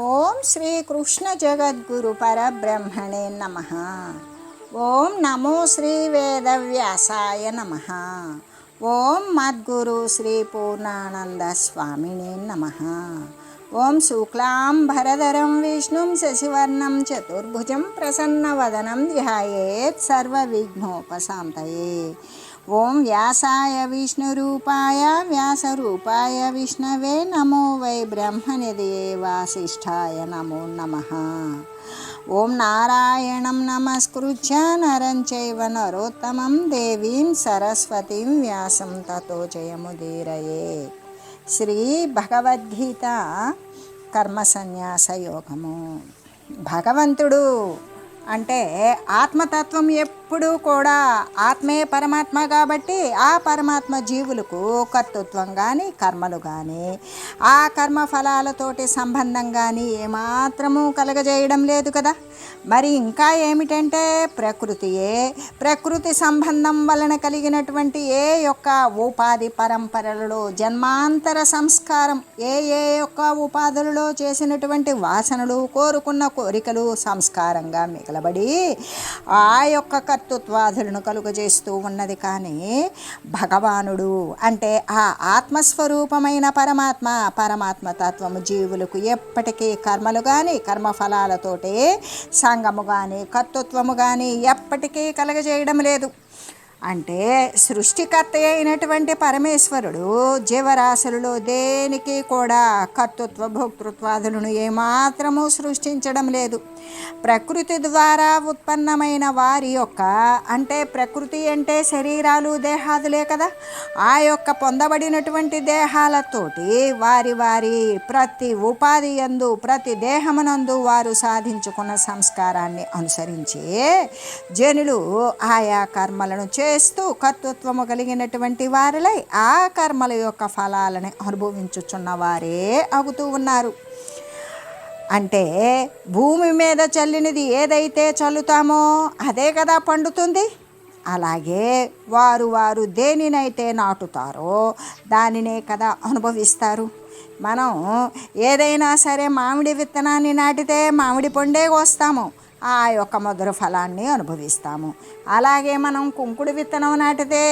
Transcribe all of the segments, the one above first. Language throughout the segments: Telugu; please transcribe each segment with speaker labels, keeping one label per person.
Speaker 1: ఓం శ్రీ కృష్ణ జగద్గురు పరబ్రహ్మణే నమ. ఓం నమో శ్రీ వేదవ్యాసాయ నమ. ఓం మద్గురు శ్రీ పూర్ణానంద స్వామినే నమ. ఓం శుక్లాంబరధరం విష్ణుం శశివర్ణం చతుర్భుజం ప్రసన్నవదనం ధ్యాయేత్ సర్వవిఘ్నోపశాంతయే. ఓం వ్యాసాయ విష్ణురూపాయ వ్యాసరూపాయ విష్ణవే నమో వై బ్రహ్మనిధయే వాసిష్ఠాయ నమో నమః. ఓం నారాయణం నమస్కృత్య నరం చైవ నరోత్తమం దేవీం సరస్వతీం వ్యాసం తతో జయముదీరయే. శ్రీ భగవద్గీత కర్మ సన్యాస యోగము. భగవంతుడు అంటే ఆత్మతత్వం ఎప్పుడూ కూడా ఆత్మే పరమాత్మ కాబట్టి ఆ పరమాత్మ జీవులకు కర్తృత్వం కానీ కర్మలు కానీ ఆ కర్మ ఫలాలతోటి సంబంధం కానీ ఏమాత్రము కలగజేయడం లేదు కదా. మరి ఇంకా ఏమిటంటే ప్రకృతి సంబంధం వలన కలిగినటువంటి ఏ యొక్క ఉపాధి పరంపరలలో జన్మాంతర సంస్కారం ఏ యొక్క ఉపాధులలో చేసినటువంటి వాసనలు కోరుకున్న కోరికలు సంస్కారంగా మిగలబడి ఆ యొక్క కర్తృత్వాదులను కలుగజేస్తూ ఉన్నది. కానీ భగవానుడు అంటే ఆ ఆత్మస్వరూపమైన పరమాత్మ తత్వము జీవులకు ఎప్పటికీ కర్మలు కానీ కర్మఫలాలతోటే సంగము కానీ కర్తృత్వము కానీ ఎప్పటికీ కలగజేయడం లేదు. అంటే సృష్టికర్త అయినటువంటి పరమేశ్వరుడు జీవరాశులలో దేనికి కూడా కర్తృత్వ భోక్తృత్వాదులను ఏమాత్రము సృష్టించడం లేదు. ప్రకృతి ద్వారా ఉత్పన్నమైన వారి యొక్క అంటే ప్రకృతి అంటే శరీరాలు దేహాదులే కదా. ఆ యొక్క పొందబడినటువంటి దేహాలతోటి వారి ప్రతి ఉపాధి యందు ప్రతి దేహమునందు వారు సాధించుకున్న సంస్కారాన్ని అనుసరించి జనులు ఆయా కర్మలను చేస్తూ కర్తృత్వము కలిగినటువంటి వారిలై ఆ కర్మల యొక్క ఫలాలని అనుభవించుచున్న వారే అగుతూ ఉన్నారు. అంటే భూమి మీద చల్లినది ఏదైతే చల్లుతామో అదే కదా పండుతుంది. అలాగే వారు దేనినైతే నాటుతారో దానినే కదా అనుభవిస్తారు. మనం ఏదైనా సరే మామిడి విత్తనాన్ని నాటితే మామిడి పండే కోస్తాము, ఆ యొక్క మధుర ఫలాన్ని అనుభవిస్తాము. అలాగే మనం కుంకుడు విత్తనం నాటితే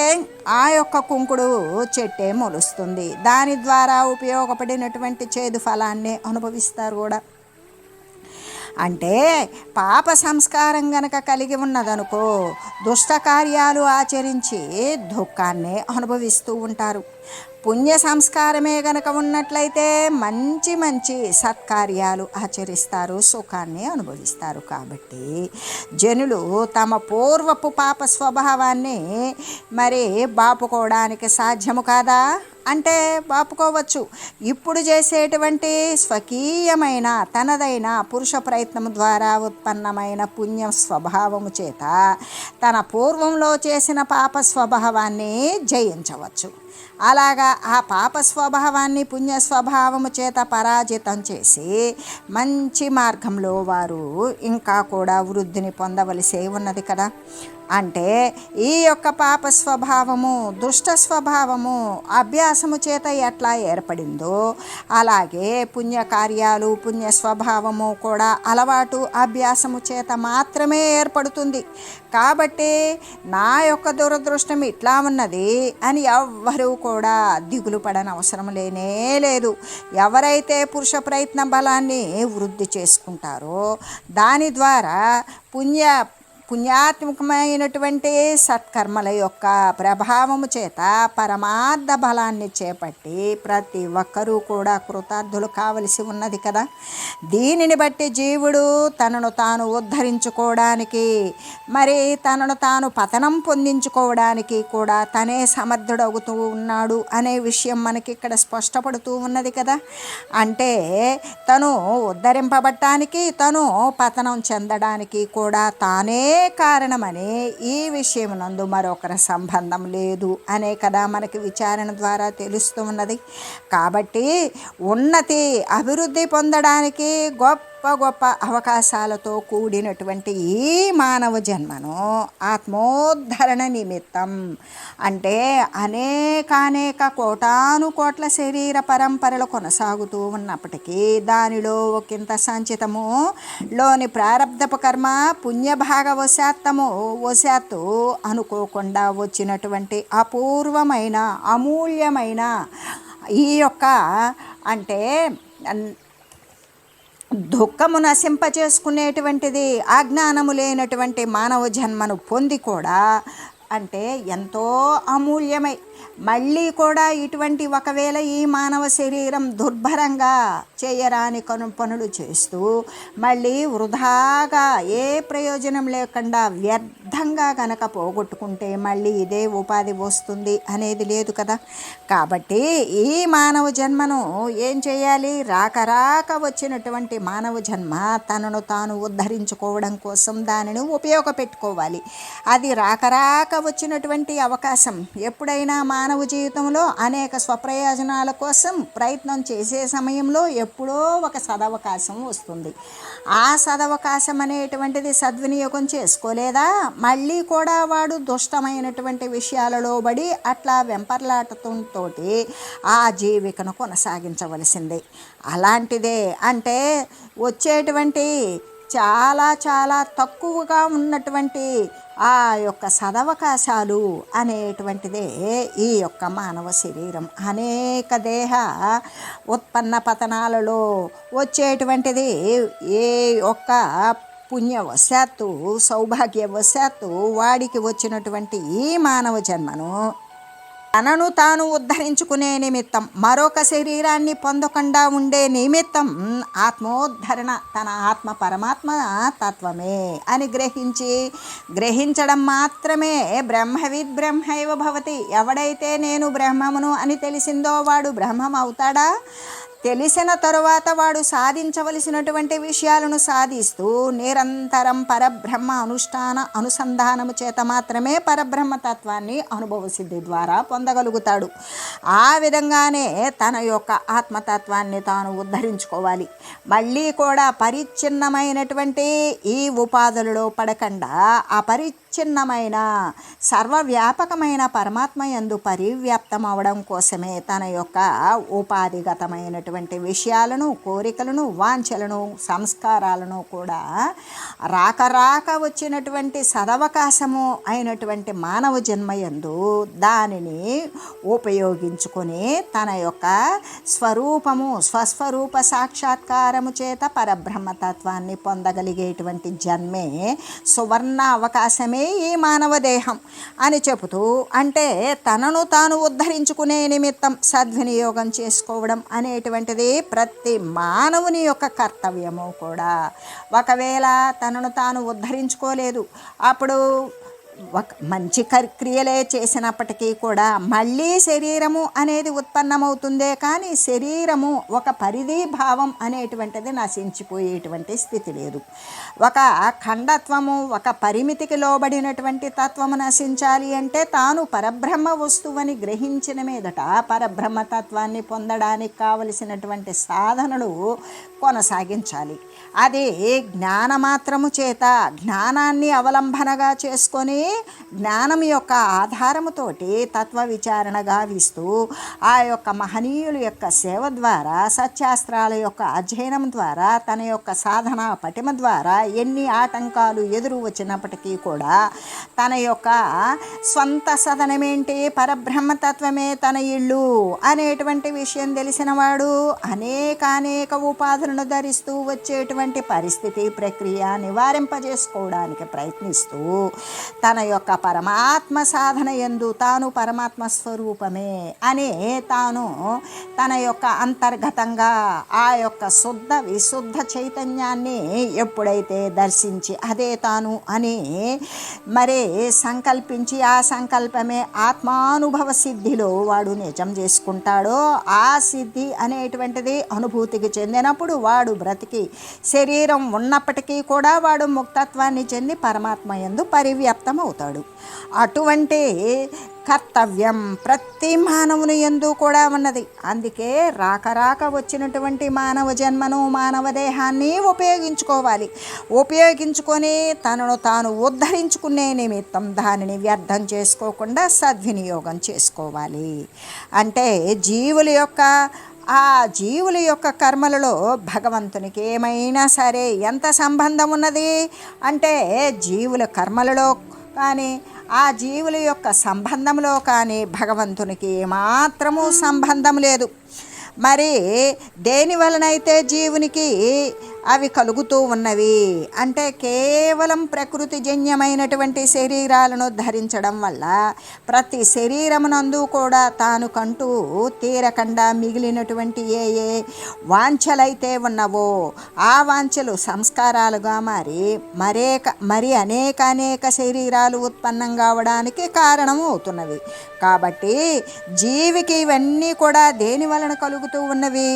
Speaker 1: ఆ యొక్క కుంకుడు చెట్టే మొలుస్తుంది, దాని ద్వారా ఉపయోగపడినటువంటి చేదు ఫలాన్ని అనుభవిస్తారు కూడా. అంటే పాప సంస్కారం గనక కలిగి ఉన్నదనుకో దుష్ట కార్యాలు ఆచరించి దుఃఖాన్ని అనుభవిస్తూ ఉంటారు. పుణ్య సంస్కారమే గనక ఉన్నట్లయితే మంచి సత్కార్యాలు ఆచరిస్తారు, సుఖాన్ని అనుభవిస్తారు. కాబట్టి జనులు తమ పూర్వపు పాప స్వభావాన్ని మరి బాపుకోవడానికి సాధ్యము కాదా అంటే బాపుకోవచ్చు. ఇప్పుడు చేసేటువంటి స్వకీయమైన తనదైన పురుష ప్రయత్నం ద్వారా ఉత్పన్నమైన పుణ్య స్వభావము చేత తన పూర్వంలో చేసిన పాప స్వభావాన్ని జయించవచ్చు. అలాగా ఆ పాప స్వభావాన్ని పుణ్య స్వభావము చేత పరాజితం చేసి మంచి మార్గంలో వారు ఇంకా కూడా వృద్ధిని పొందవలసి ఉన్నది కదా. అంటే ఈ యొక్క పాప స్వభావము దుష్ట స్వభావము అభ్యాసము చేత ఎట్లా ఏర్పడిందో అలాగే పుణ్యకార్యాలు పుణ్య స్వభావము కూడా అలవాటు అభ్యాసము చేత మాత్రమే ఏర్పడుతుంది. కాబట్టి నా యొక్క దురదృష్టం ఇట్లా ఉన్నది అని ఎవ్వరూ కూడా దిగులు పడనవసరం లేనే లేదు. ఎవరైతే పురుష ప్రయత్న బలాన్ని వృద్ధి చేసుకుంటారో దాని ద్వారా పుణ్యాత్మకమైనటువంటి సత్కర్మల యొక్క ప్రభావము చేత పరమార్థ బలాన్ని చేపట్టి ప్రతి ఒక్కరూ కూడా కృతార్థులు కావలసి ఉన్నది కదా. దీనిని బట్టి జీవుడు తనను తాను ఉద్ధరించుకోవడానికి మరి తనను తాను పతనం పొందించుకోవడానికి కూడా తనే సమర్థుడవుతూ ఉన్నాడు అనే విషయం మనకి ఇక్కడ స్పష్టపడుతూ ఉన్నది కదా. అంటే తను ఉద్ధరింపబడటానికి తను పతనం చెందడానికి కూడా తానే కారణమని ఈ విషయం నందు మరొకరి సంబంధం లేదు అనే కదా మనకి విచారణ ద్వారా తెలుస్తూ ఉన్నది. కాబట్టి ఉన్నతి అభివృద్ధి పొందడానికి గొప్ప గొప్ప గొప్ప అవకాశాలతో కూడినటువంటి ఈ మానవ జన్మను ఆత్మోద్ధరణ నిమిత్తం అంటే అనేక కోటాను కోట్ల శరీర పరంపరలు కొనసాగుతూ ఉన్నప్పటికీ దానిలో ఒకంత సంచితము లోని ప్రారబ్ధపు కర్మ వశాత్తు అనుకోకుండా వచ్చినటువంటి అపూర్వమైన అమూల్యమైన ఈ యొక్క అంటే దుఃఖము నశింపచేసుకునేటువంటిది అజ్ఞానము లేనటువంటి మానవ జన్మను పొంది కూడా అంటే ఎంతో అమూల్యమై మళ్ళీ కూడా ఇటువంటి ఒకవేళ ఈ మానవ శరీరం దుర్భరంగా చేయరాని పనులు చేస్తూ మళ్ళీ వృధాగా ఏ ప్రయోజనం లేకుండా వ్యర్థంగా గనక పోగొట్టుకుంటే మళ్ళీ ఇదే ఉపాధి వస్తుంది అనేది లేదు కదా. కాబట్టి ఈ మానవ జన్మను ఏం చేయాలి? రాక వచ్చినటువంటి మానవ జన్మ తనను తాను ఉద్ధరించుకోవడం కోసం దానిని ఉపయోగపెట్టుకోవాలి. అది రాక వచ్చినటువంటి అవకాశం ఎప్పుడైనా మానవ జీవితంలో అనేక స్వప్రయోజనాల కోసం ప్రయత్నం చేసే సమయంలో ఎప్పుడో ఒక సదవకాశం వస్తుంది. ఆ సదవకాశం అనేటువంటిది సద్వినియోగం చేసుకోలేదా మళ్ళీ కూడా వాడు దుష్టమైనటువంటి విషయాలలో పడి అట్లా వెంపర్లాటంతో ఆ జీవికను కొనసాగించవలసిందే. అలాంటిదే అంటే వచ్చేటువంటి చాలా తక్కువగా ఉన్నటువంటి ఆ యొక్క సదవకాశాలు అనేటువంటిదే ఈ యొక్క మానవ శరీరం. అనేక దేహ ఉత్పన్న పతనాలలో వచ్చేటువంటిది ఏ ఒక్క పుణ్యవశాత్తు సౌభాగ్యవశాత్తు వాడికి వచ్చినటువంటి ఈ మానవ జన్మను తనను తాను ఉద్ధరించుకునే నిమిత్తం మరొక శరీరాన్ని పొందకుండా ఉండే నిమిత్తం ఆత్మోద్ధరణ తన ఆత్మ పరమాత్మ తత్వమే అని గ్రహించడం మాత్రమే బ్రహ్మవిద్ బ్రహ్మైవ భవతి. ఎవడైతే నేను బ్రహ్మమును అని తెలిసిందో వాడు బ్రహ్మం అవుతాడా? తెలిసిన తరువాత వాడు సాధించవలసినటువంటి విషయాలను సాధిస్తూ నిరంతరం పరబ్రహ్మ అనుసంధానము చేత మాత్రమే పరబ్రహ్మతత్వాన్ని అనుభవ సిద్ధి ద్వారా పొందగలుగుతాడు. ఆ విధంగానే తన యొక్క ఆత్మతత్వాన్ని తాను ఉద్ధరించుకోవాలి. మళ్ళీ కూడా పరిచ్ఛిన్నమైనటువంటి ఈ ఉపాధులలో పడకుండా అపరిచ్ఛిన్నమైన సర్వవ్యాపకమైన పరమాత్మ యందు పరివ్యాప్తం అవడం కోసమే తన యొక్క ఉపాధిగతమైనటువంటి విషయాలను కోరికలను వాంఛలను సంస్కారాలను కూడా రాక వచ్చినటువంటి సదవకాశము అయినటువంటి మానవ జన్మయందు దానిని ఉపయోగించుకొని తన యొక్క స్వస్వరూప సాక్షాత్కారము చేత పరబ్రహ్మతత్వాన్ని పొందగలిగేటువంటి జన్మే సువర్ణ అవకాశమే ఈ మానవ దేహం అని చెబుతూ అంటే తనను తాను ఉద్ధరించుకునే నిమిత్తం సద్వినియోగం చేసుకోవడం అనేటువంటిది ప్రతి మానవుని యొక్క కర్తవ్యము కూడా. ఒకవేళ తనను తాను ఉద్ధరించుకోలేదు అప్పుడు ఒక మంచి క్రియలే చేసినప్పటికీ కూడా మళ్ళీ శరీరము అనేది ఉత్పన్నమవుతుందే కానీ శరీరము ఒక పరిధి భావం అనేటువంటిది నశించిపోయేటువంటి స్థితి లేదు. ఒక ఖండత్వము ఒక పరిమితికి లోబడినటువంటి తత్వము నశించాలి అంటే తాను పరబ్రహ్మ వస్తువని గ్రహించిన మీదట పరబ్రహ్మతత్వాన్ని పొందడానికి కావలసినటువంటి సాధనలు కొనసాగించాలి. అది జ్ఞానమాత్రము చేత జ్ఞానాన్ని అవలంబనగా చేసుకొని జ్ఞానం యొక్క ఆధారముతోటి తత్వ విచారణ గావిస్తూ ఆ యొక్క మహనీయుల యొక్క సేవ ద్వారా సత్యాస్త్రాల యొక్క అధ్యయనం ద్వారా తన యొక్క సాధన పటిమ ద్వారా ఎన్ని ఆటంకాలు ఎదురు వచ్చినప్పటికీ కూడా తన యొక్క స్వంత సదనమేంటి పరబ్రహ్మతత్వమే తన ఇల్లు అనేటువంటి విషయం తెలిసినవాడు అనేక ఉపాధులను ధరిస్తూ వచ్చేటువంటి పరిస్థితి ప్రక్రియ నివారింపజేసుకోవడానికి ప్రయత్నిస్తూ తన యొక్క పరమాత్మ సాధన యందు తాను పరమాత్మ స్వరూపమే అని తాను తన యొక్క అంతర్గతంగా ఆ యొక్క విశుద్ధ చైతన్యాన్ని ఎప్పుడైతే దర్శించి అదే తాను అని మరి సంకల్పించి ఆ సంకల్పమే ఆత్మానుభవ సిద్ధిలో వాడు నిజం చేసుకుంటాడో ఆ సిద్ధి అనేటువంటిది అనుభూతికి చెందినప్పుడు వాడు బ్రతికి శరీరం ఉన్నప్పటికీ కూడా వాడు ముక్తత్వాన్ని చెంది పరమాత్మ యందు పరివ్యాప్తం అవుతాడు. అటువంటి కర్తవ్యం ప్రతి మానవుని యందు కూడా ఉన్నది. అందుకే రాక వచ్చినటువంటి మానవ జన్మను, మానవ దేహాన్ని ఉపయోగించుకోవాలి. ఉపయోగించుకొని తనను తాను ఉద్ధరించుకునే నిమిత్తం దానిని వ్యర్థం చేసుకోకుండా సద్వినియోగం చేసుకోవాలి. అంటే జీవుల యొక్క కర్మలలో భగవంతునికి ఏమైనా సరే ఎంత సంబంధం ఉన్నది అంటే, జీవుల కర్మలలో కానీ ఆ జీవుల యొక్క సంబంధంలో కానీ భగవంతునికి ఏమాత్రము సంబంధం లేదు. మరి దేని వలనైతే జీవునికి అవి కలుగుతూ ఉన్నవి అంటే, కేవలం ప్రకృతి జన్యమైనటువంటి శరీరాలను ధరించడం వల్ల ప్రతి శరీరమునందు కూడా తాను కంటూ తీరకుండా మిగిలినటువంటి ఏ వాంఛలైతే ఉన్నవో ఆ వాంఛలు సంస్కారాలుగా మరి అనేక శరీరాలు ఉత్పన్నం కావడానికి కారణం అవుతున్నవి. కాబట్టి జీవికి ఇవన్నీ కూడా దేని వలన కలుగుతూ ఉన్నవి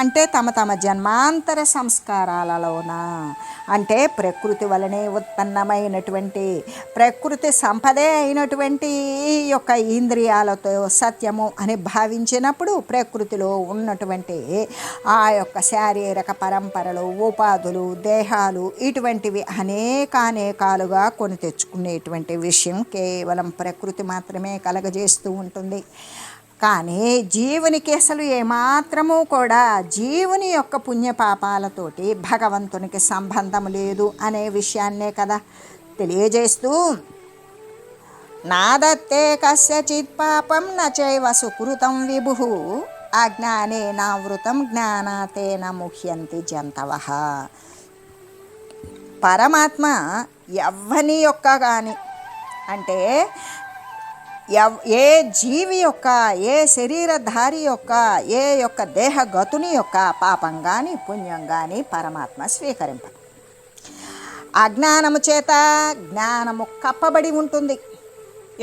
Speaker 1: అంటే, తమ జన్మాంతర సంస్కారాలలోన అంటే ప్రకృతి వలనే ఉత్పన్నమైనటువంటి ప్రకృతి సంపదే అయినటువంటి ఈ యొక్క ఇంద్రియాలతో సత్యము అని భావించినప్పుడు ప్రకృతిలో ఉన్నటువంటి ఆ యొక్క శారీరక పరంపరలు, ఉపాధులు, దేహాలు ఇటువంటివి అనేకాలుగా కొని తెచ్చుకునేటువంటి విషయం కేవలం ప్రకృతి మాత్రమే కలగజేస్తూ ఉంటుంది. కానీ జీవునికి అసలు ఏమాత్రము కూడా జీవుని యొక్క పుణ్యపాపాలతోటి భగవంతునికి సంబంధం లేదు అనే విషయాన్నే కదా తెలియజేస్తూ, నాదత్తే కస్యచిత్ పాపం నచైవ సుకృతం విభు అజ్ఞానేనావృతం జ్ఞానాతేన ముహ్యంతి జంతవః. పరమాత్మ ఎవ్వని యొక్క కానీ అంటే ఏ జీవి యొక్క, ఏ శరీరధారి యొక్క, ఏ యొక్క దేహగతుని యొక్క పాపం కానీ పుణ్యం కానీ పరమాత్మ స్వీకరింపదు. అజ్ఞానము చేత జ్ఞానము కప్పబడి ఉంటుంది.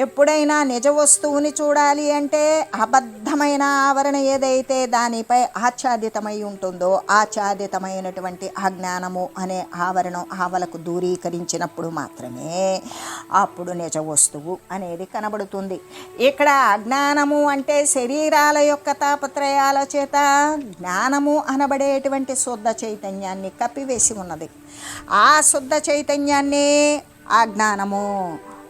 Speaker 1: ఎప్పుడైనా నిజ వస్తువుని చూడాలి అంటే అబద్ధమైన ఆవరణ ఏదైతే దానిపై ఆచ్ఛాదితమై ఉంటుందో ఆచ్ఛాదితమైనటువంటి అజ్ఞానము అనే ఆవలకు దూరీకరించినప్పుడు మాత్రమే అప్పుడు నిజ వస్తువు అనేది కనబడుతుంది. ఇక్కడ అజ్ఞానము అంటే శరీరాల యొక్క తాపత్రయాల చేత జ్ఞానము అనబడేటువంటి శుద్ధ చైతన్యాన్ని కప్పివేసి ఉన్నది. ఆ శుద్ధ చైతన్యాన్ని అజ్ఞానము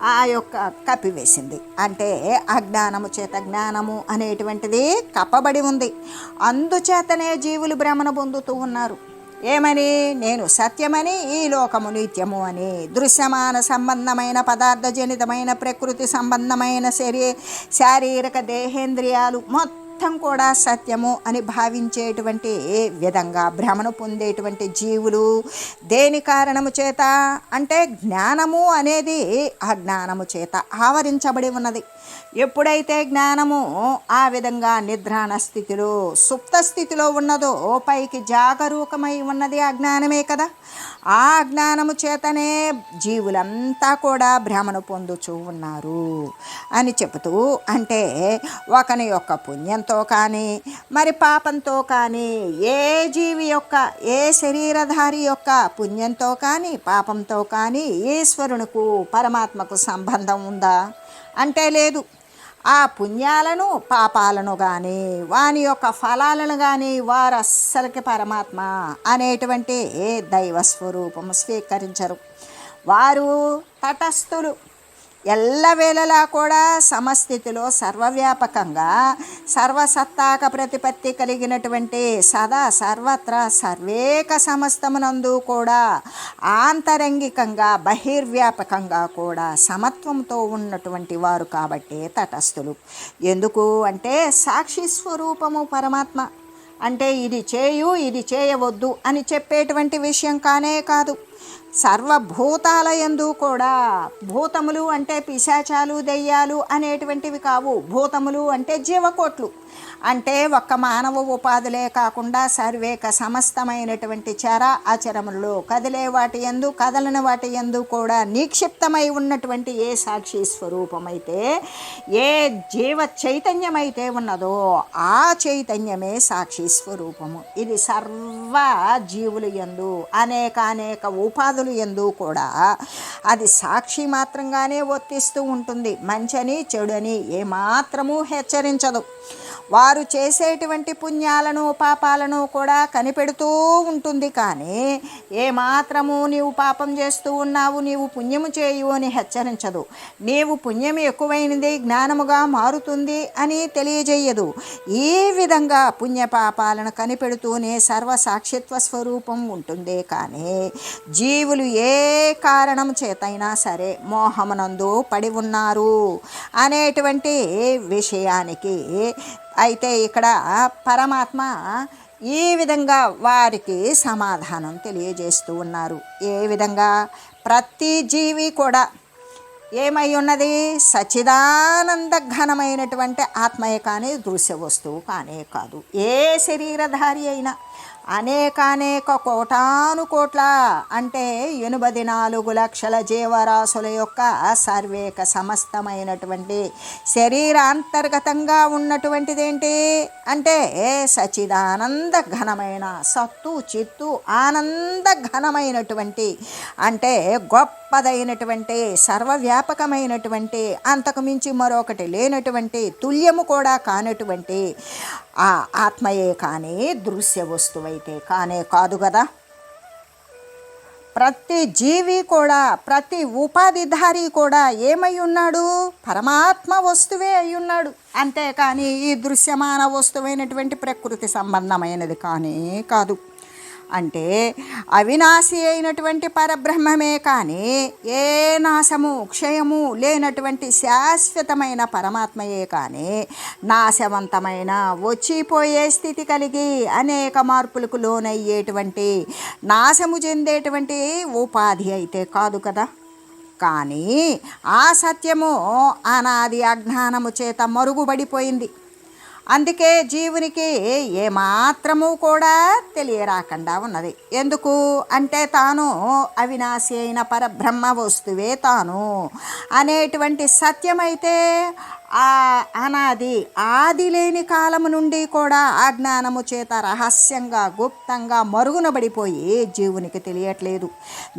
Speaker 1: ఆ యొక్క కప్పివేసింది. అంటే అజ్ఞానము చేత జ్ఞానము అనేటువంటిది కప్పబడి ఉంది. అందుచేతనే జీవులు భ్రమణ పొందుతూ ఉన్నారు. ఏమని? నేను సత్యమని, ఈ లోకము నిత్యము అని. దృశ్యమాన సంబంధమైన పదార్థజనితమైన ప్రకృతి సంబంధమైన శారీరక దేహేంద్రియాలు మొత్తం కూడా సత్యము అని భావించేటువంటి విధంగా భ్రమణ పొందేటువంటి జీవులు దేని కారణము చేత అంటే జ్ఞానము అనేది అజ్ఞానము చేత ఆవరించబడి ఉన్నది. ఎప్పుడైతే జ్ఞానము ఆ విధంగా నిద్రాణ స్థితిలో, సుప్త స్థితిలో ఉన్నదో పైకి జాగరూకమై ఉన్నది అజ్ఞానమే కదా. ఆ అజ్ఞానము చేతనే జీవులంతా కూడా భ్రమణ పొందుచూ ఉన్నారు అని చెబుతూ, అంటే ఒకని యొక్క పుణ్యంతో కానీ మరి పాపంతో కానీ ఏ జీవి యొక్క, ఏ శరీరధారి యొక్క పుణ్యంతో కానీ పాపంతో కానీ ఈశ్వరునికి పరమాత్మకు సంబంధం ఉందా అంటే లేదు. ఆ పుణ్యాలను పాపాలను కానీ వాని యొక్క ఫలాలను కానీ వారు అస్సలకి పరమాత్మ అనేటువంటి దైవస్వరూపము స్వీకరించరు. వారు తటస్థులు. ఎల్లవేళలా కూడా సమస్థితిలో సర్వవ్యాపకంగా సర్వసత్తాక ప్రతిపత్తి కలిగినటువంటి సదా సర్వత్రా సర్వేక సమస్తమునందు కూడా ఆంతరంగికంగా బహిర్వ్యాపకంగా కూడా సమత్వంతో ఉన్నటువంటి వారు కాబట్టి తటస్థులు. ఎందుకు అంటే సాక్షి స్వరూపము పరమాత్మ. అంటే ఇది చేయు, ఇది చేయవద్దు అని చెప్పేటువంటి విషయం కానే కాదు. సర్వభూతాలయందు కూడా, భూతములు అంటే పిశాచాలు, దెయ్యాలు అనేటువంటివి కావు. భూతములు అంటే జీవకోట్లు. అంటే ఒక్క మానవ ఉపాధులే కాకుండా సర్వేక సమస్తమైనటువంటి చర ఆచరములలో కదిలే వాటి యందు కదలని వాటి యందు కూడా నిక్షిప్తమై ఉన్నటువంటి ఏ సాక్షి స్వరూపమైతే ఏ జీవ చైతన్యమైతే ఉన్నదో ఆ చైతన్యమే సాక్షి స్వరూపము. ఇది సర్వ జీవులు యందు అనేక ఉపాధులు యందు కూడా అది సాక్షి మాత్రంగానే వర్తిస్తూ ఉంటుంది. మంచని చెడుని ఏమాత్రము హెచ్చరించదు. వారు చేసేటువంటి పుణ్యాలను పాపాలను కూడా కనిపెడుతూ ఉంటుంది. కానీ ఏమాత్రము నీవు పాపం చేస్తూ ఉన్నావు, నీవు పుణ్యము చేయు అని హెచ్చరించదు. నీవు పుణ్యం ఎక్కువైనది జ్ఞానముగా మారుతుంది అని తెలియజేయదు. ఈ విధంగా పుణ్యపాపాలను కనిపెడుతూనే సర్వసాక్షిత్వ స్వరూపం ఉంటుంది. కానీ జీవులు ఏ కారణం చేతైనా సరే మోహమునందు పడి ఉన్నారు అనేటువంటి విషయానికి అయితే ఇక్కడ పరమాత్మ ఈ విధంగా వారికి సమాధానం తెలియజేస్తూ ఉన్నారు. ఏ విధంగా? ప్రతి జీవి కూడా ఏమై ఉన్నది? సచ్చిదానంద ఘనమైనటువంటి ఆత్మయే కానీ దృశ్య వస్తువు కానే కాదు. ఏ శరీరధారి అయినా అనేక కోటాను కోట్ల అంటే 84 లక్షల జీవరాశుల యొక్క సర్వేక సమస్తమైనటువంటి శరీరాంతర్గతంగా ఉన్నటువంటిది ఏంటి అంటే సచ్చిదానంద ఘనమైన సత్తు చిత్తు ఆనంద ఘనమైనటువంటి అంటే గొప్పదైనటువంటి సర్వవ్యాపకమైనటువంటి అంతకు మించి మరొకటి లేనటువంటి తుల్యము కూడా కానటువంటి ఆ ఆత్మయే కానీ దృశ్య వస్తువైతే కానే కాదు కదా. ప్రతి జీవి కూడా ప్రతి ఉపాధిధారి కూడా ఏమై ఉన్నాడు? పరమాత్మ వస్తువే అయి ఉన్నాడు. అంతేకాని ఈ దృశ్యమాన వస్తువైనటువంటి ప్రకృతి సంబంధమైనది కానీ కాదు. అంటే అవినాశి అయినటువంటి పరబ్రహ్మమే కానీ ఏ నాశము క్షయము లేనటువంటి శాశ్వతమైన పరమాత్మయే కానీ నాశవంతమైన వచ్చిపోయే స్థితి కలిగి అనేక మార్పులకు లోనయ్యేటువంటి నాశము చెందేటువంటి ఉపాధి అయితే కాదు కదా. కానీ ఆ సత్యము అనాది అజ్ఞానము చేత మరుగుపడిపోయింది. అందుకే జీవునికి ఏమాత్రము కూడా తెలియరాకుండా ఉన్నది. ఎందుకు అంటే తాను అవినాశి అయిన పరబ్రహ్మ వస్తువే తాను అనేటువంటి సత్యమైతే ఆ అనాది ఆది లేని కాలము నుండి కూడా అజ్ఞానము చేత రహస్యంగా గుప్తంగా మరుగునబడిపోయి జీవునికి తెలియట్లేదు.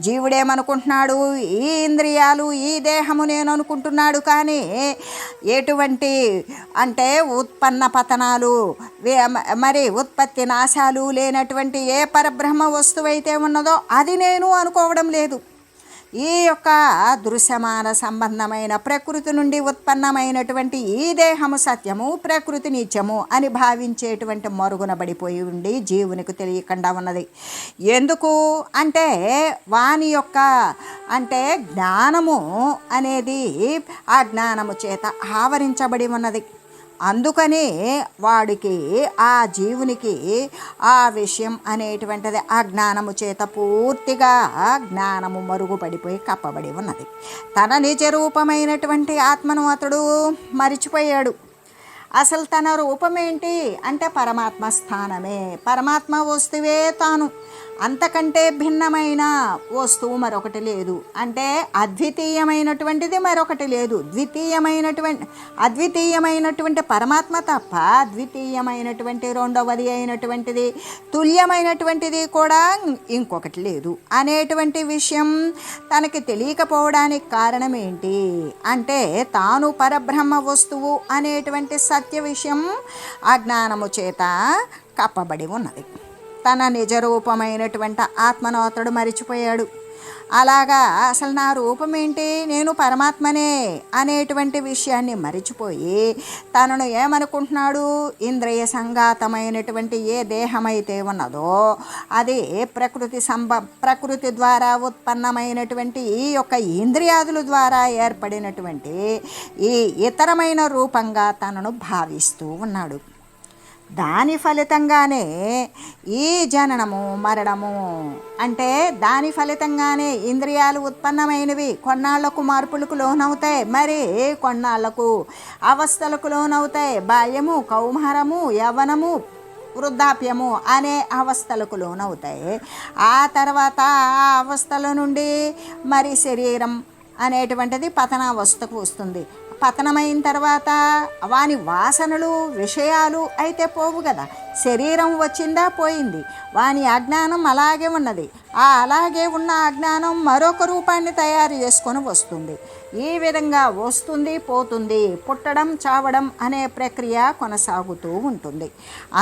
Speaker 1: జీవుడేమనుకుంటున్నాడు? ఈ ఇంద్రియాలు ఈ దేహము నేను అనుకుంటున్నాడు. కానీ ఎటువంటి అంటే ఉత్పన్న పతనాలు మరి ఉత్పత్తి నాశాలు లేనటువంటి ఏ పరబ్రహ్మ వస్తువైతే ఉన్నదో అది నేను అనుకోవడం లేదు. ఈ యొక్క దృశ్యమాన సంబంధమైన ప్రకృతి నుండి ఉత్పన్నమైనటువంటి ఈ దేహము సత్యము ప్రకృతి నిత్యము అని భావించేటువంటి మరుగున పడిపోయి ఉండి జీవునికి తెలియకుండా ఉన్నది. ఎందుకు అంటే వాని యొక్క అంటే జ్ఞానము అనేది ఆ జ్ఞానము చేత ఆవరించబడి ఉన్నది. అందుకని వాడికి ఆ జీవునికి ఆ విషయం అనేటువంటిది ఆ జ్ఞానము చేత పూర్తిగా జ్ఞానము మరుగుపడిపోయి కప్పబడి ఉన్నది. తన నిజ రూపమైనటువంటి ఆత్మను అతడు మరిచిపోయాడు. అసలు తన రూపమేంటి అంటే పరమాత్మ స్థానమే. పరమాత్మ వస్తువే తాను. అంతకంటే భిన్నమైన వస్తువు మరొకటి లేదు. అంటే అద్వితీయమైనటువంటిది మరొకటి లేదు. అద్వితీయమైనటువంటి పరమాత్మ తప్ప ద్వితీయమైనటువంటి రెండవది అయినటువంటిది తుల్యమైనటువంటిది కూడా ఇంకొకటి లేదు అనేటువంటి విషయం తనకి తెలియకపోవడానికి కారణం ఏంటి అంటే తాను పరబ్రహ్మ వస్తువు అనేటువంటి సత్య విషయం అజ్ఞానము చేత కప్పబడి ఉన్నది. తన నిజరూపమైనటువంటి ఆత్మను అతడు మరిచిపోయాడు. అలాగా అసలు నా రూపం ఏంటి, నేను పరమాత్మనే అనేటువంటి విషయాన్ని మరిచిపోయి తనను ఏమనుకుంటున్నాడు? ఇంద్రియ సంఘాతమైనటువంటి ఏ దేహమైతే ఉన్నదో అది ప్రకృతి ద్వారా ఉత్పన్నమైనటువంటి ఈ యొక్క ఇంద్రియాదుల ద్వారా ఏర్పడినటువంటి ఈ ఇతరమైన రూపంగా తనను భావిస్తూ ఉన్నాడు. దాని ఫలితంగానే ఈ జననము మరణము, అంటే దాని ఫలితంగానే ఇంద్రియాలు ఉత్పన్నమైనవి కొన్నాళ్లకు మార్పులకు లోనవుతాయి, మరి కొన్నాళ్లకు అవస్థలకు లోనవుతాయి. బాల్యము, కౌమారము, యవ్వనము, వృద్ధాప్యము అనే అవస్థలకు లోనవుతాయి. ఆ తర్వాత ఆ అవస్థల నుండి మరి శరీరం అనేటువంటిది పతనావస్థకు వస్తుంది. పతనమైన తర్వాత వాని వాసనలు విషయాలు అయితే పోవు కదా, శరీరం వచ్చిందా పోయింది, వాని అజ్ఞానం అలాగే ఉన్నది. ఆ అలాగే ఉన్న అజ్ఞానం మరొక రూపాన్ని తయారు చేసుకొని వస్తుంది. ఈ విధంగా వస్తుంది పోతుంది, పుట్టడం చావడం అనే ప్రక్రియ కొనసాగుతూ ఉంటుంది.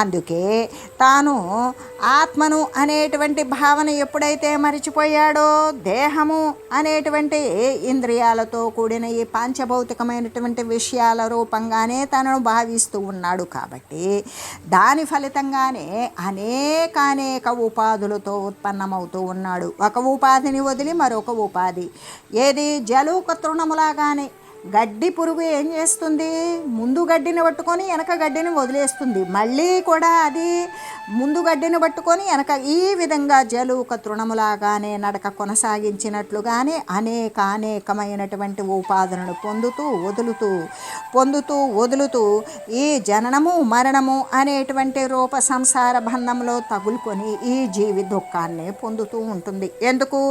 Speaker 1: అందుకే తాను ఆత్మను అనేటువంటి భావన ఎప్పుడైతే మరిచిపోయాడో, దేహము అనేటువంటి ఇంద్రియాలతో కూడిన ఈ పాంచభౌతికమైనటువంటి విషయాల రూపంగానే తనను భావిస్తూ ఉన్నాడు. కాబట్టి దాని ఫలితంగానే అనేక ఉపాధులతో ఉత్పన్నమవుతూ ఉన్నాడు. ఒక ఉపాధిని వదిలి మరొక ఉపాధి. ఏది జలుక తృణములాగానే గడ్డి పురుగు ఏం చేస్తుంది, ముందు గడ్డిని పట్టుకొని వెనక గడ్డిని వదిలేస్తుంది, మళ్ళీ కూడా అది ముందు గడ్డిని పట్టుకొని వెనక, ఈ విధంగా జలుక తృణములాగానే నడక కొనసాగించినట్లుగానే అనేకమైనటువంటి ఉపాధులను పొందుతూ వదులుతూ ఈ జననము మరణము అనేటువంటి రూప సంసార బంధంలో తగులుకొని ఈ జీవి దుఃఖాన్ని పొందుతూ ఉంటుంది. ఎందుకు?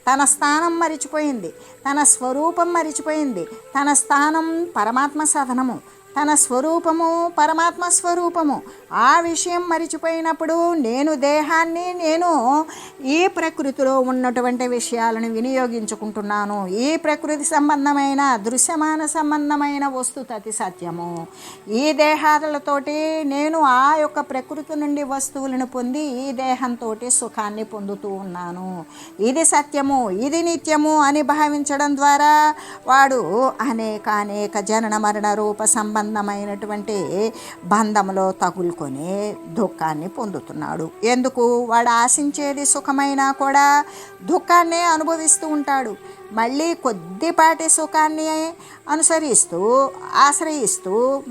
Speaker 1: తన స్థానం మరిచిపోయింది, తన స్వరూపం మరిచిపోయింది. తన స్థానం పరమాత్మ సాధనము, తన స్వరూపము పరమాత్మ స్వరూపము. ఆ విషయం మరిచిపోయినప్పుడు నేను దేహాన్ని, నేను ఈ ప్రకృతిలో ఉన్నటువంటి విషయాలను వినియోగించుకుంటున్నాను. ఈ ప్రకృతి సంబంధమైన దృశ్యమాన సంబంధమైన వస్తుతతి సత్యము. ఈ దేహాలతోటి నేను ఆ యొక్క ప్రకృతి నుండి వస్తువులను పొంది ఈ దేహంతో సుఖాన్ని పొందుతూ ఉన్నాను. ఇది సత్యము, ఇది నిత్యము అని భావించడం ద్వారా వాడు అనేక జనన మరణ రూప సంబంధమైనటువంటి బంధంలో తగులుకొని దుఃఖాన్ని పొందుతున్నాడు. ఎందుకు? వాడు ఆశించేది సుఖమైనా కూడా దుఃఖాన్నే అనుభవిస్తూ ఉంటాడు. మళ్ళీ కొద్దిపాటి సుఖాన్ని ఆశ్రయిస్తూ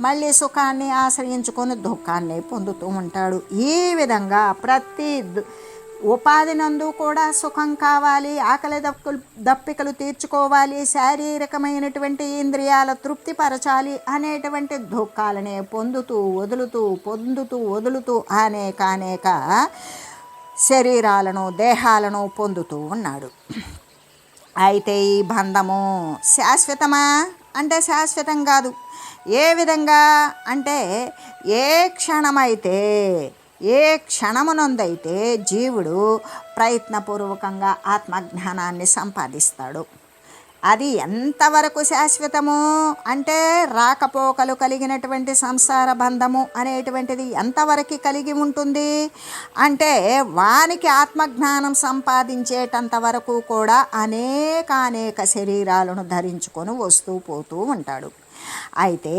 Speaker 1: మళ్ళీ సుఖాన్ని ఆశ్రయించుకొని దుఃఖాన్ని పొందుతూ ఉంటాడు. ఈ విధంగా ప్రతి ఉపాధి నందు కూడా సుఖం కావాలి, ఆకలి దప్పికలు తీర్చుకోవాలి, శారీరకమైనటువంటి ఇంద్రియాల తృప్తిపరచాలి అనేటువంటి దుఃఖాలనే పొందుతూ వదులుతూ అనేక శరీరాలను దేహాలను పొందుతూ ఉన్నాడు. అయితే ఈ బంధము శాశ్వతమా అంటే శాశ్వతం కాదు. ఏ విధంగా అంటే ఏ క్షణమునందైతే జీవుడు ప్రయత్నపూర్వకంగా ఆత్మజ్ఞానాన్ని సంపాదిస్తాడు, అది ఎంతవరకు శాశ్వతము అంటే రాకపోకలు కలిగినటువంటి సంసార బంధము అనేటువంటిది ఎంతవరకు కలిగి ఉంటుంది అంటే వానికి ఆత్మజ్ఞానం సంపాదించేటంత వరకు కూడా అనేక శరీరాలను ధరించుకొని వస్తూ పోతూ ఉంటాడు. అయితే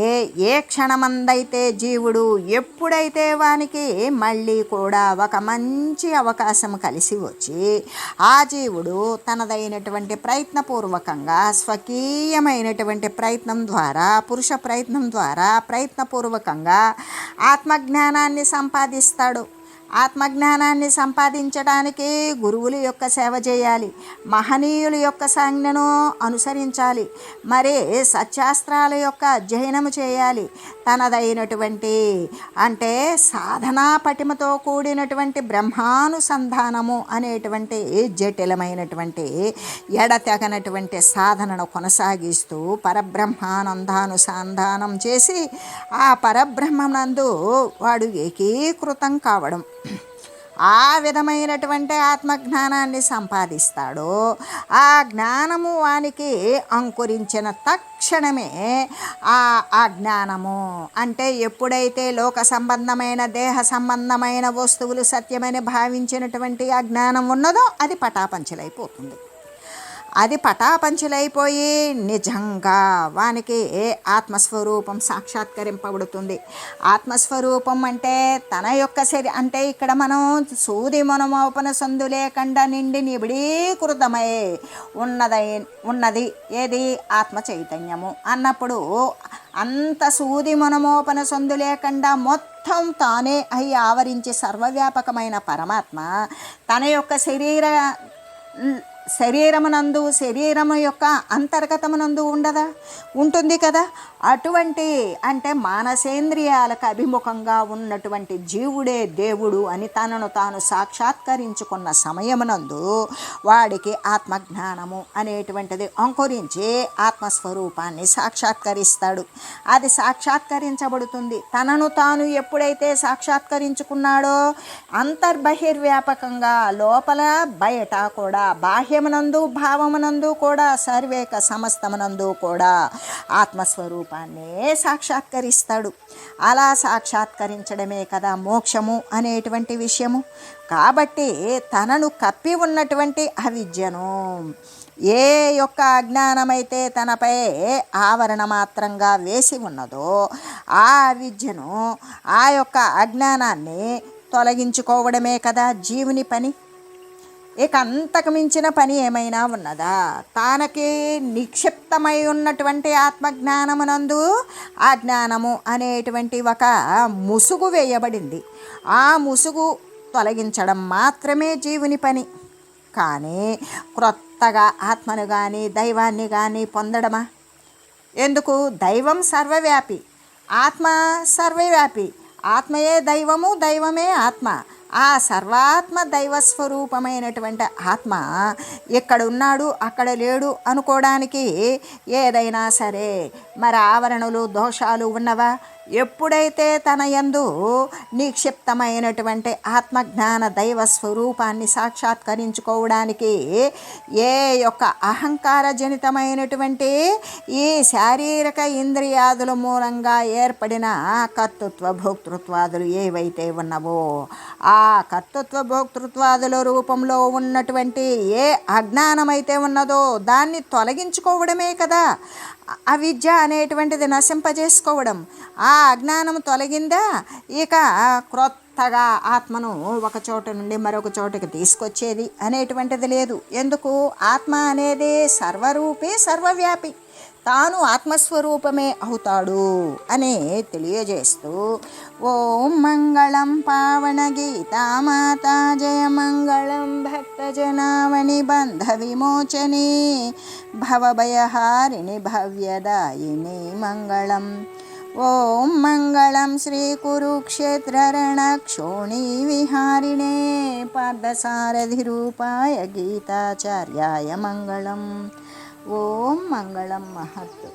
Speaker 1: ఏ క్షణమందైతే జీవుడు ఎప్పుడైతే వానికి మళ్ళీ కూడా ఒక మంచి అవకాశం కలిసి వచ్చి ఆ జీవుడు తనదైనటువంటి ప్రయత్నపూర్వకంగా స్వకీయమైనటువంటి ప్రయత్నం ద్వారా పురుష ప్రయత్నం ద్వారా ప్రయత్నపూర్వకంగా ఆత్మజ్ఞానాన్ని సంపాదిస్తాడు. ఆత్మజ్ఞానాన్ని సంపాదించడానికి గురువుల యొక్క సేవ చేయాలి, మహనీయుల యొక్క సంజ్ఞను అనుసరించాలి, మరి సత్శాస్త్రాల యొక్క అధ్యయనము చేయాలి. తనదైనటువంటి అంటే సాధనా పటిమతో కూడినటువంటి బ్రహ్మానుసంధానము అనేటువంటి జటిలమైనటువంటి ఎడతెగనటువంటి సాధనను కొనసాగిస్తూ పరబ్రహ్మానందానుసంధానం చేసి ఆ పరబ్రహ్మనందు వాడు ఏకీకృతం కావడం, ఆ విధమైనటువంటి ఆత్మజ్ఞానాన్ని సంపాదిస్తాడో ఆ జ్ఞానము వానికి అంకురించిన తక్షణమే ఆ జ్ఞానము అంటే ఎప్పుడైతే లోక సంబంధమైన దేహ సంబంధమైన వస్తువులు సత్యమని భావించినటువంటి ఆ జ్ఞానం ఉన్నదో అది పటాపంచలైపోతుంది. అది పటాపంచలైపోయి నిజంగా వానికి ఆత్మస్వరూపం సాక్షాత్కరింపబడుతుంది. ఆత్మస్వరూపం అంటే తన యొక్క అంటే ఇక్కడ మనం సూది మనమోపన సందు లేకుండా నిండి నిబిడీకృతమై ఉన్నది ఏది ఆత్మ చైతన్యము అన్నప్పుడు అంత సూది మనమోపన సందు లేకుండా మొత్తం మొత్తం తానే అయి ఆవరించి సర్వవ్యాపకమైన పరమాత్మ తన యొక్క శరీరము యొక్క అంతర్గతమునందు ఉండదా, ఉంటుంది కదా. అటువంటి అంటే మానసేంద్రియాలకు అభిముఖంగా ఉన్నటువంటి జీవుడే దేవుడు అని తనను తాను సాక్షాత్కరించుకున్న సమయమునందు వాడికి ఆత్మజ్ఞానము అనేటువంటిది అంకురించి ఆత్మస్వరూపాన్ని సాక్షాత్కరిస్తాడు. అది సాక్షాత్కరించబడుతుంది. తనను తాను ఎప్పుడైతే సాక్షాత్కరించుకున్నాడో అంతర్బహిర్వ్యాపకంగా లోపల బయట కూడా బాహ్యమునందు భావమునందు కూడా సర్వేక సమస్తమునందు కూడా ఆత్మస్వరూపాన్నే సాక్షాత్కరిస్తాడు. అలా సాక్షాత్కరించడమే కదా మోక్షము అనేటువంటి విషయము. కాబట్టి తనను కప్పి ఉన్నటువంటి అవిద్యను, ఏ యొక్క అజ్ఞానమైతే తనపై ఆవరణ మాత్రంగా వేసి ఉన్నదో ఆ అవిద్యను, ఆ యొక్క అజ్ఞానాన్ని తొలగించుకోవడమే కదా జీవుని పని. ఇక అంతకు మించిన పని ఏమైనా ఉన్నదా? తానకి నిక్షిప్తమై ఉన్నటువంటి ఆత్మజ్ఞానమునందు ఆ జ్ఞానము అనేటువంటి ఒక ముసుగు వేయబడింది. ఆ ముసుగు తొలగించడం మాత్రమే జీవుని పని. కానీ క్రొత్తగా ఆత్మను కానీ దైవాన్ని కానీ పొందడమా? ఎందుకు? దైవం సర్వవ్యాపి, ఆత్మ సర్వవ్యాపి. ఆత్మయే దైవము, దైవమే ఆత్మ. ఆ సర్వాత్మ దైవస్వరూపమైనటువంటి ఆత్మ ఇక్కడ ఉన్నాడు అక్కడ లేడు అనుకోవడానికి ఏదైనా సరే మరి ఆవరణలు దోషాలు ఉన్నవా? ఎప్పుడైతే తన యందు నిక్షిప్తమైనటువంటి ఆత్మజ్ఞాన దైవ స్వరూపాన్ని సాక్షాత్కరించుకోవడానికి ఏ యొక్క అహంకార జనితమైనటువంటి ఈ శారీరక ఇంద్రియాదుల మూలంగా ఏర్పడిన కర్తృత్వ భోక్తృత్వాదులు ఏవైతే ఉన్నవో ఆ కర్తృత్వ భోక్తృత్వాదుల రూపంలో ఉన్నటువంటి ఏ అజ్ఞానమైతే ఉన్నదో దాన్ని తొలగించుకోవడమే కదా అవిద్య అనేటువంటిది నశింపజేసుకోవడం. ఆ అజ్ఞానం తొలగిందా, ఇక క్రొత్తగా ఆత్మను ఒక చోట నుండి మరొక చోటకి తీసుకొచ్చేది అనేటువంటిది లేదు. ఎందుకు? ఆత్మ అనేది సర్వరూపి సర్వవ్యాపి, తాను ఆత్మస్వరూపమే అవుతాడు అని తెలియజేస్తూ ఓం మంగళం పావన గీతామాతా జయ మంగళం భక్తజనావని బంధ విమోచని భవభయహారిణి భవ్యదాయిని మంగళం. ఓం మంగళం శ్రీ కురుక్షేత్ర రణక్షోణి విహారిణే పార్థసారథి రూపాయ గీతాచార్యాయ మంగళం. ఓం మంగళం మహత్.